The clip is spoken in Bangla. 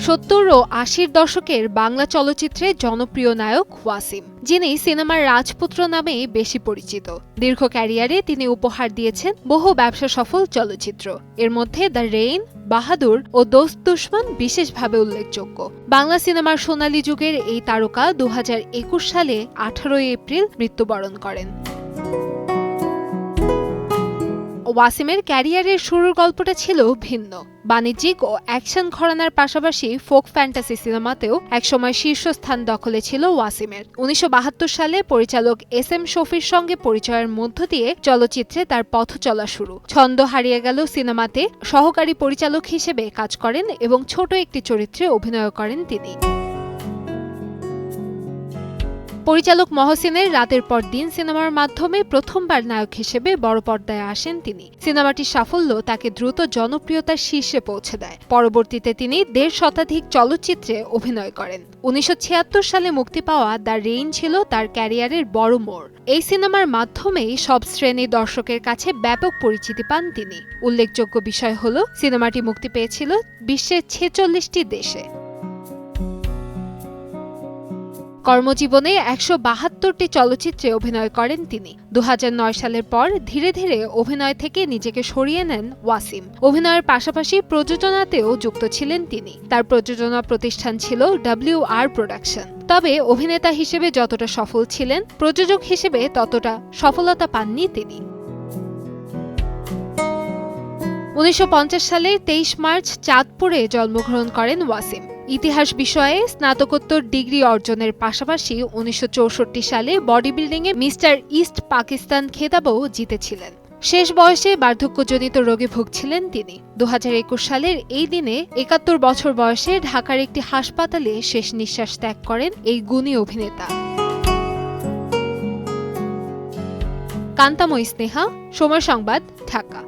70 ও 80-র দশকের বাংলা চলচ্চিত্রে জনপ্রিয় নায়ক ওয়াসিম, যিনি সিনেমার রাজপুত্র নামে বেশি পরিচিত। দীর্ঘ ক্যারিয়ারে তিনি উপহার দিয়েছেন বহু ব্যবসা সফল চলচ্চিত্র। এর মধ্যে দ্য রেইন, বাহাদুর ও দোস্ত দুশমন বিশেষভাবে উল্লেখযোগ্য। বাংলা সিনেমার সোনালী যুগের এই তারকা 2021 সালে 18 এপ্রিল মৃত্যুবরণ করেন। ওয়াসিমের ক্যারিয়ারের শুরুর গল্পটা ছিল ভিন্ন। বাণিজ্যিক ও অ্যাকশন ঘরানার পাশাপাশি ফোক ফ্যান্টাসি সিনেমাতেও একসময় শীর্ষস্থান দখলে ছিল ওয়াসিমের। 1972 সালে পরিচালক SM শফির সঙ্গে পরিচয়ের মধ্য দিয়ে চলচ্চিত্রে তার পথ চলা শুরু। ছন্দ হারিয়ে গেল সিনেমাতে সহকারী পরিচালক হিসেবে কাজ করেন এবং ছোট একটি চরিত্রে অভিনয় করেন তিনি। পরিচালক মহসিনের রাতের পর দিন সিনেমার মাধ্যমে প্রথমবার নায়ক হিসেবে বড় পর্দায় আসেন তিনি। সিনেমাটির সাফল্য তাকে দ্রুত জনপ্রিয়তার শীর্ষে পৌঁছে দেয়। পরবর্তীতে তিনি 1.5 শতাধিক চলচ্চিত্রে অভিনয় করেন। 1976 সালে মুক্তি পাওয়া দ্য রেইন ছিল তার ক্যারিয়ারের বড় মোড়। এই সিনেমার মাধ্যমেই সব শ্রেণীর দর্শকের কাছে ব্যাপক পরিচিতি পান তিনি। উল্লেখযোগ্য বিষয় হল সিনেমাটি মুক্তি পেয়েছিল বিশ্বের 46টি দেশে। কর্মজীবনে 172টি চলচ্চিত্রে অভিনয় করেন তিনি। 2009 সালের পর ধীরে ধীরে অভিনয় থেকে নিজেকে সরিয়ে নেন ওয়াসিম। অভিনয়ের পাশাপাশি প্রযোজনাতেও যুক্ত ছিলেন তিনি। তার প্রযোজনা প্রতিষ্ঠান ছিল WR প্রোডাকশন। তবে অভিনেতা হিসেবে যতটা সফল ছিলেন, প্রযোজক হিসেবে ততটা সফলতা পাননি তিনি। 1950 সালের 23 মার্চ চাঁদপুরে জন্মগ্রহণ করেন ওয়াসিম। ইতিহাস বিষয়ে স্নাতকোত্তর ডিগ্রি অর্জনের পাশাপাশি 1964 সালে বডি বিল্ডিংয়ে মিস্টার ইস্ট পাকিস্তান খেতাবও জিতেছিলেন। শেষ বয়সে বার্ধক্যজনিত রোগে ভুগছিলেন তিনি। 2021 সালের এই দিনে 71 বছর বয়সে ঢাকার একটি হাসপাতালে শেষ নিঃশ্বাস ত্যাগ করেন এই গুণী অভিনেতা। কান্তাময়ী স্নেহা, সময় সংবাদ, ঢাকা।